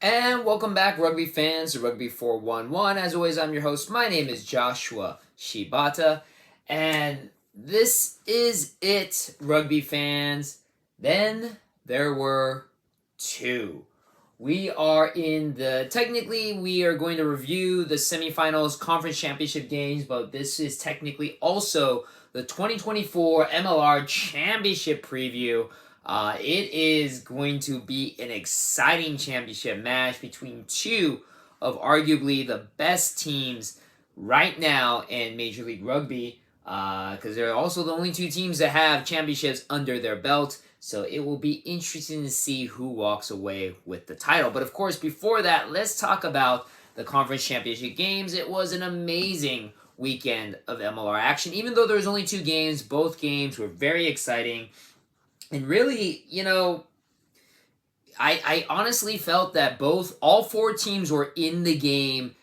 And welcome back, rugby fans, to Rugby411. As always, I'm your host. My name is Joshua Shibata. And this is it, rugby fans. Then there were two. Technically, we are going to review the semifinals conference championship games, but this is technically also the 2024 MLR Championship preview. It is going to be an exciting championship match between two of arguably the best teams right now in Major League Rugby, because they're also the only two teams that have championships under their belt. So it will be interesting to see who walks away with the title. But of course, before that, let's talk about the conference championship games. It was an amazing weekend of MLR action. Even though there was only two games, both games were very exciting. And really, I honestly felt that all four teams were in the game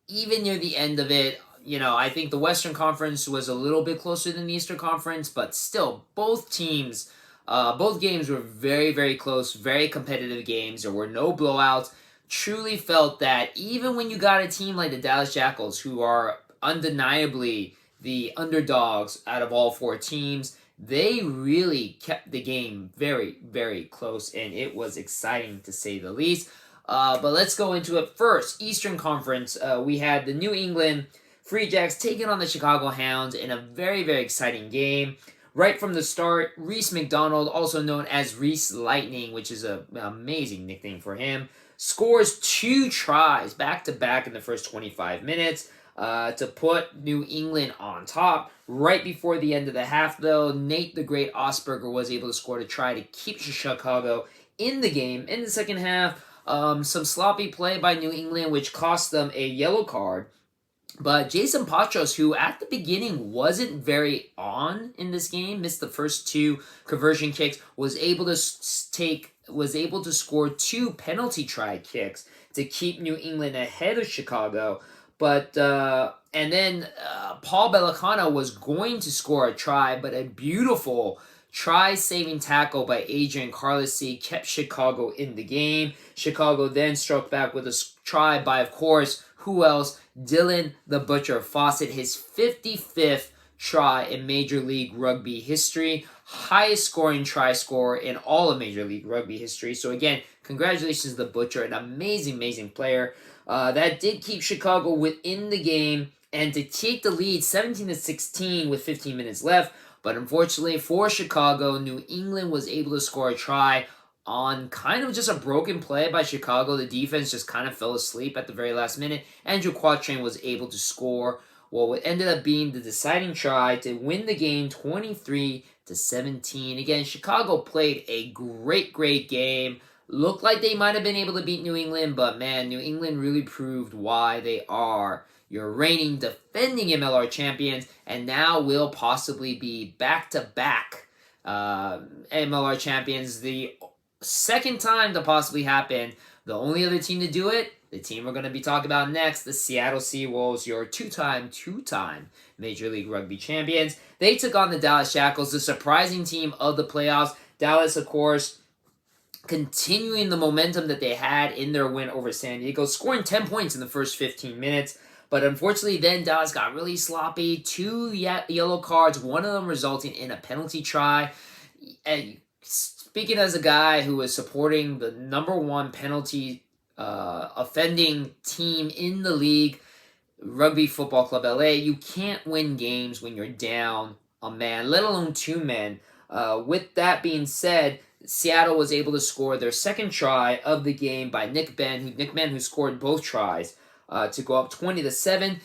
even near the end of it. I think the Western Conference was a little bit closer than the Eastern Conference, but still, both games were very, very close, very competitive games. There were no blowouts. Truly felt that even when you got a team like the Dallas Jackals, who are undeniably the underdogs out of all four teams, they really kept the game very, very close, and it was exciting to say the least. But let's go into it first. Eastern Conference, we had the New England Free Jacks taking on the Chicago Hounds in a very, very exciting game. Right from the start, Reese McDonald, also known as Reese Lightning, which is an amazing nickname for him, scores 2 tries back-to-back in the first 25 minutes to put New England on top. Right before the end of the half, though, Nate the Great Osberger was able to score to try to keep Chicago in the game. In the second half, some sloppy play by New England, which cost them a yellow card. But Jason Patros, who at the beginning wasn't very on in this game, missed the first 2 conversion kicks, was able to score 2 penalty try kicks to keep New England ahead of Chicago. But and then Paul Bellicano was going to score a try, but a beautiful try-saving tackle by Adrian Carlisi kept Chicago in the game. Chicago then struck back with a try by, of course, who else? Dylan the Butcher Fawcett, his 55th try in Major League Rugby history, highest scoring try scorer in all of Major League Rugby history. So again, congratulations to the Butcher, an amazing, amazing player. That did keep Chicago within the game and to take the lead 17-16 with 15 minutes left. But unfortunately for Chicago, New England was able to score a try on kind of just a broken play by Chicago. The defense just kind of fell asleep at the very last minute. Andrew Quatrain was able to score what ended up being the deciding try to win the game 23-17. Again, Chicago played a great, great game. Looked like they might have been able to beat New England, but man, New England really proved why they are your reigning defending MLR champions, and now will possibly be back-to-back MLR champions. The second time to possibly happen. The only other team to do it, the team we're going to be talking about next, the Seattle Seawolves, your two-time Major League Rugby champions. They took on the Dallas Jackals, the surprising team of the playoffs. Dallas, of course, continuing the momentum that they had in their win over San Diego, scoring 10 points in the first 15 minutes. But unfortunately, then Dallas got really sloppy. 2 yellow cards, one of them resulting in a penalty try. And speaking as a guy who is supporting the number 1 penalty offending team in the league, Rugby Football Club LA, you can't win games when you're down a man, let alone 2 men. With that being said, Seattle was able to score their second try of the game by Nick Ben, who scored both tries to go up 20-7.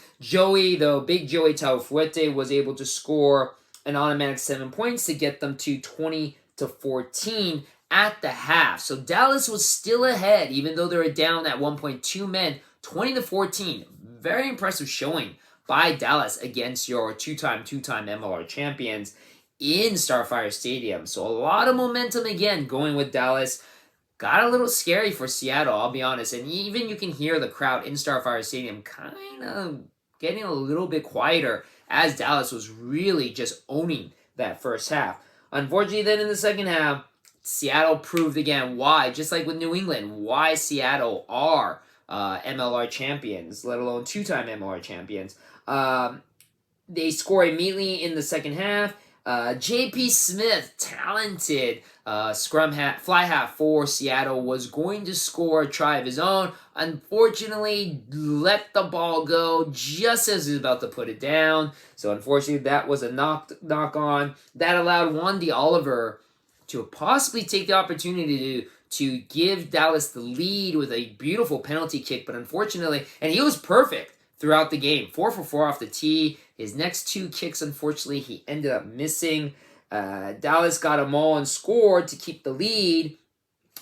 Big Joey Taufuete was able to score an automatic 7 points to get them to 20-14 at the half. So Dallas was still ahead, even though they were down at 1.2 men, 20-14. Very impressive showing by Dallas against your two-time MLR champions in Starfire Stadium. So a lot of momentum again going with Dallas. Got a little scary for Seattle, I'll be honest. And even you can hear the crowd in Starfire Stadium kind of getting a little bit quieter as Dallas was really just owning that first half. Unfortunately, then in the second half, Seattle proved again why, just like with New England, why Seattle are MLR champions, let alone two-time MLR champions. They score immediately in the second half. J.P. Smith, talented fly half for Seattle, was going to score a try of his own. Unfortunately, let the ball go just as he was about to put it down. So unfortunately, that was a knock on. That allowed Wandy Oliver to possibly take the opportunity to give Dallas the lead with a beautiful penalty kick. But unfortunately, and he was perfect throughout the game. 4 for 4 off the tee. His next 2 kicks, unfortunately, he ended up missing. Dallas got them all and scored to keep the lead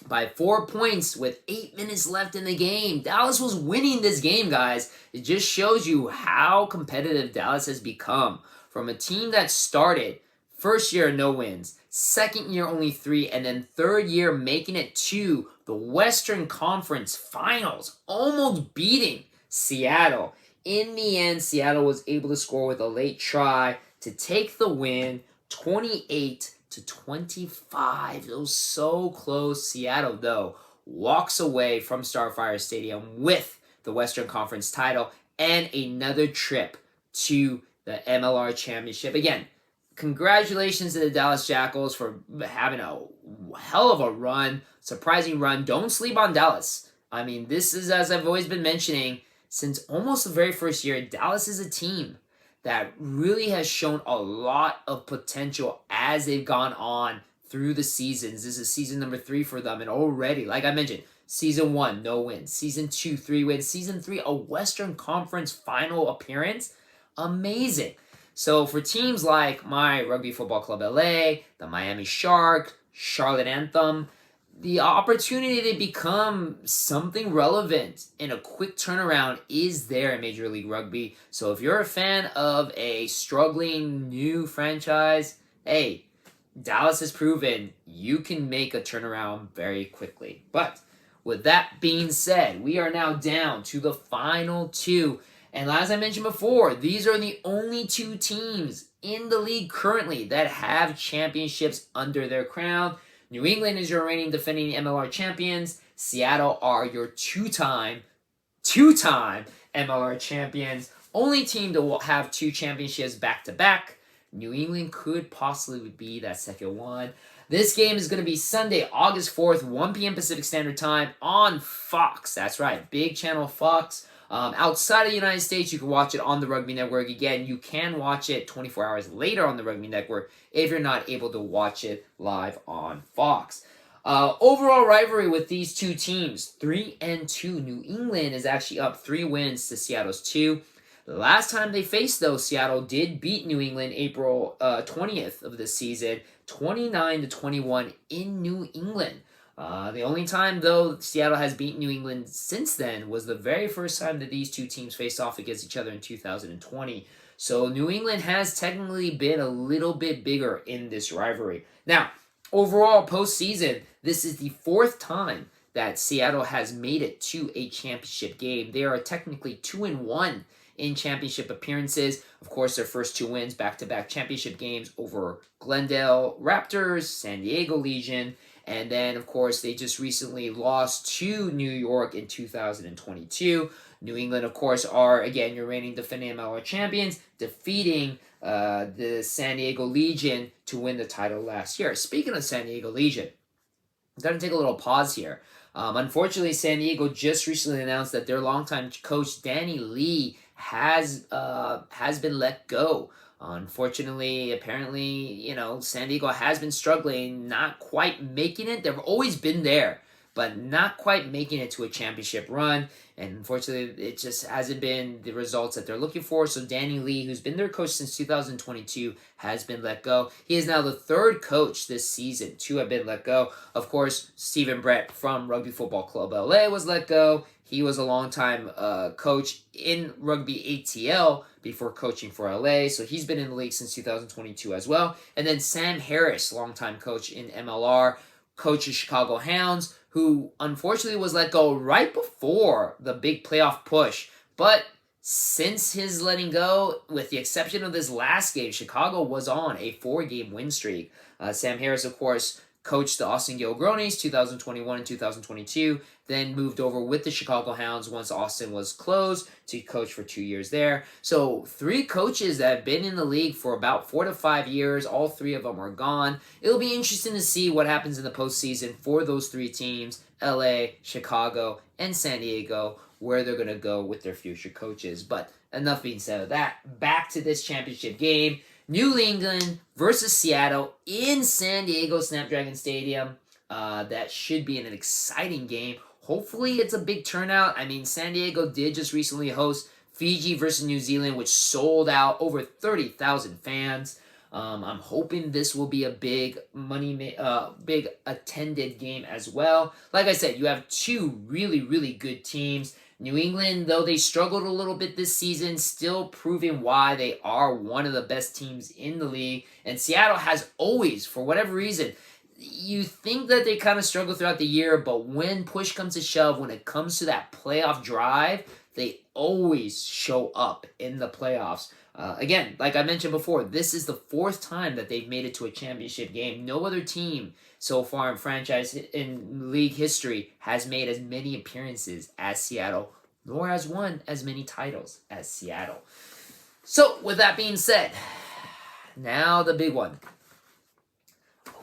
by 4 points with 8 minutes left in the game. Dallas was winning this game, guys. It just shows you how competitive Dallas has become. From a team that started first year no wins, second year only 3, and then third year making it to the Western Conference Finals, almost beating Seattle. In the end, Seattle was able to score with a late try to take the win, 28-25. It was so close. Seattle, though, walks away from Starfire Stadium with the Western Conference title and another trip to the MLR Championship. Again, congratulations to the Dallas Jackals for having a hell of a run, surprising run. Don't sleep on Dallas. I mean, this is, as I've always been mentioning, since almost the very first year, Dallas is a team that really has shown a lot of potential as they've gone on through the seasons. This is season number 3 for them, and already, like I mentioned, season 1, no wins. Season 2, 3 wins. Season 3, a Western Conference final appearance. Amazing. So for teams like my Rugby Football Club LA, the Miami Sharks, Charlotte Anthem, the opportunity to become something relevant in a quick turnaround is there in Major League Rugby. So if you're a fan of a struggling new franchise, hey, Dallas has proven you can make a turnaround very quickly. But with that being said, we are now down to the final 2. And as I mentioned before, these are the only 2 teams in the league currently that have championships under their crown. New England is your reigning defending MLR champions. Seattle are your two-time MLR champions. Only team to have 2 championships back-to-back. New England could possibly be that second one. This game is going to be Sunday, August 4th, 1 p.m. Pacific Standard Time on Fox. That's right, big channel Fox. Outside of the United States, you can watch it on the Rugby Network. Again, you can watch it 24 hours later on the Rugby Network if you're not able to watch it live on Fox. Overall rivalry with these 2 teams, 3-2. New England is actually up 3 wins to Seattle's 2. The last time they faced, though, Seattle did beat New England April 20th of this season, 29-21 in New England. The only time, though, Seattle has beaten New England since then was the very first time that these 2 teams faced off against each other in 2020. So New England has technically been a little bit bigger in this rivalry. Now, overall, postseason, this is the 4th time that Seattle has made it to a championship game. They are technically 2-1 in championship appearances. Of course, their first 2 wins, back-to-back championship games over Glendale Raptors, San Diego Legion, and then, of course, they just recently lost to New York in 2022. New England, of course, are, again, your reigning defending MLR champions, defeating the San Diego Legion to win the title last year. Speaking of San Diego Legion, I'm going to take a little pause here. Unfortunately, San Diego just recently announced that their longtime coach, Danny Lee, has been let go. Unfortunately, apparently, San Diego has been struggling, not quite making it. They've always been there, but not quite making it to a championship run. And unfortunately, it just hasn't been the results that they're looking for. So Danny Lee, who's been their coach since 2022, has been let go. He is now the 3rd coach this season to have been let go. Of course, Stephen Brett from Rugby Football Club LA was let go. He was a longtime coach in Rugby ATL before coaching for LA, so he's been in the league since 2022 as well. And then Sam Harris, longtime coach in MLR, coach of Chicago Hounds, who unfortunately was let go right before the big playoff push. But since his letting go, with the exception of this last game, Chicago was on a 4-game win streak. Sam Harris, of course, coached the Austin Gilgronis 2021 and 2022, then moved over with the Chicago Hounds once Austin was closed to coach for 2 years there. So 3 coaches that have been in the league for about 4 to 5 years. All 3 of them are gone. It'll be interesting to see what happens in the postseason for those 3 teams, LA, Chicago, and San Diego, where they're going to go with their future coaches. But enough being said of that. Back to this championship game. New England versus Seattle in San Diego Snapdragon Stadium. That should be an exciting game. Hopefully it's a big turnout. I mean, San Diego did just recently host Fiji versus New Zealand, which sold out over 30,000 fans. I'm hoping this will be a big big attended game as well. Like I said, you have 2 really, really good teams. New England, though they struggled a little bit this season, still proving why they are one of the best teams in the league. And Seattle has always, for whatever reason, you think that they kind of struggle throughout the year, but when push comes to shove, when it comes to that playoff drive, they always show up in the playoffs. Again, like I mentioned before, this is the 4th time that they've made it to a championship game. No other team so far in league history has made as many appearances as Seattle, nor has won as many titles as Seattle. So, with that being said, now the big one.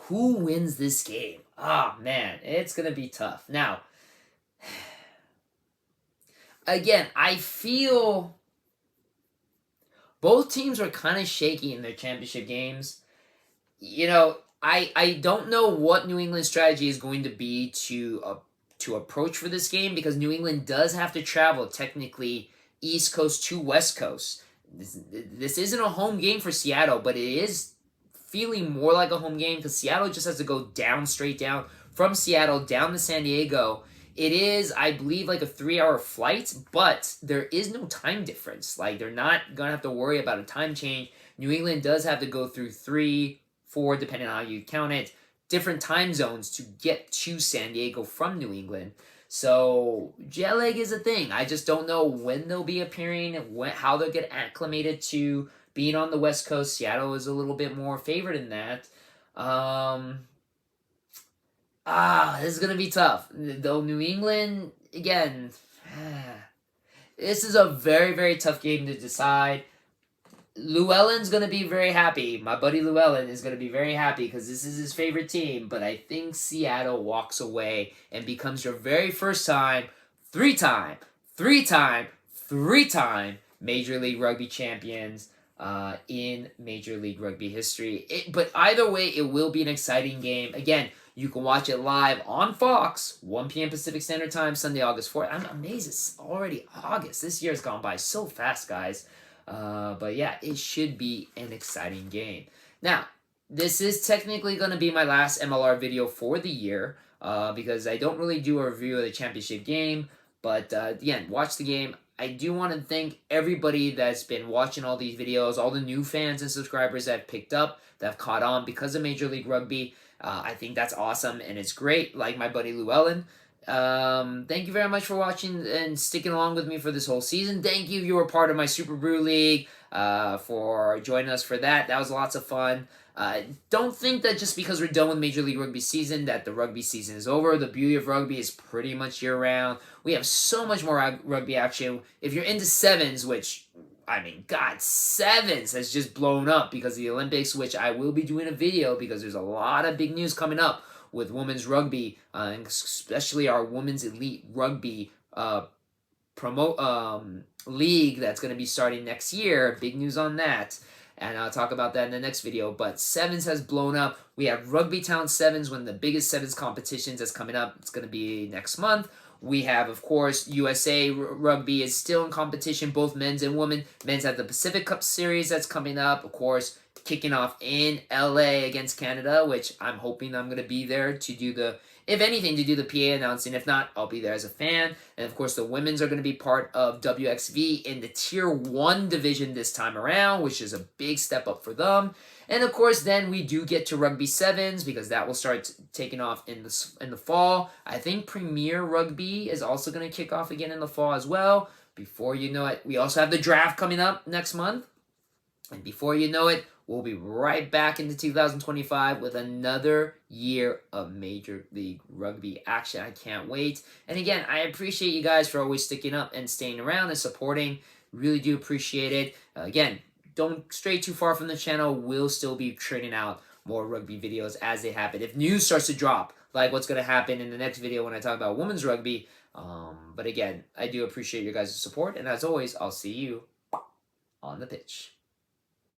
Who wins this game? Ah, man, it's going to be tough. Now, again, I feel both teams were kind of shaky in their championship games. You know, I don't know what New England's strategy is going to be to approach for this game, because New England does have to travel technically East Coast to West Coast. This isn't a home game for Seattle, but it is feeling more like a home game because Seattle just has to go straight down from Seattle down to San Diego. It is, I believe, like a 3-hour flight, but there is no time difference. Like, they're not going to have to worry about a time change. New England does have to go through 3, 4, depending on how you count it, different time zones to get to San Diego from New England. So, jet lag is a thing. I just don't know when they'll be appearing, how they'll get acclimated to being on the West Coast. Seattle is a little bit more favored in that. This is going to be tough. Though New England, again, this is a very, very tough game to decide. Llewellyn's going to be very happy. My buddy Llewellyn is going to be very happy because this is his favorite team. But I think Seattle walks away and becomes your very first time, three-time Major League Rugby champions in Major League Rugby history. But either way, it will be an exciting game. Again, you can watch it live on Fox, 1 p.m. Pacific Standard Time, Sunday, August 4th. I'm amazed it's already August. This year's gone by so fast, guys. But yeah, it should be an exciting game. Now, this is technically going to be my last MLR video for the year because I don't really do a review of the championship game. But again, watch the game. I do want to thank everybody that's been watching all these videos, all the new fans and subscribers that have picked up, that have caught on because of Major League Rugby. I think that's awesome, and it's great, like my buddy Llewellyn. Thank you very much for watching and sticking along with me for this whole season. Thank you if you were part of my Super Brew League for joining us for that. That was lots of fun. Don't think that just because we're done with Major League Rugby season that the rugby season is over. The beauty of rugby is pretty much year-round. We have so much more rugby action. If you're into sevens, which, I mean, God, sevens has just blown up because of the Olympics, which I will be doing a video because there's a lot of big news coming up with women's rugby, and especially our women's elite rugby league that's going to be starting next year. Big news on that. And I'll talk about that in the next video. But sevens has blown up. We have Rugby Town Sevens, one of the biggest sevens competitions that's coming up. It's going to be next month. We have, of course, USA Rugby is still in competition, both men's and women. Men's have the Pacific Cup Series that's coming up, of course, kicking off in LA against Canada, which I'm hoping I'm going to be there to do the, if anything, to do the PA announcing. If not, I'll be there as a fan. And, of course, the women's are going to be part of WXV in the Tier 1 division this time around, which is a big step up for them. And, of course, then we do get to Rugby Sevens because that will start taking off in the fall. I think Premier Rugby is also going to kick off again in the fall as well. Before you know it, we also have the draft coming up next month. And before you know it, we'll be right back into 2025 with another year of Major League Rugby action. I can't wait. And again, I appreciate you guys for always sticking up and staying around and supporting. Really do appreciate it. Again, don't stray too far from the channel. We'll still be churning out more rugby videos as they happen. If news starts to drop, like what's going to happen in the next video when I talk about women's rugby. But again, I do appreciate your guys' support. And as always, I'll see you on the pitch.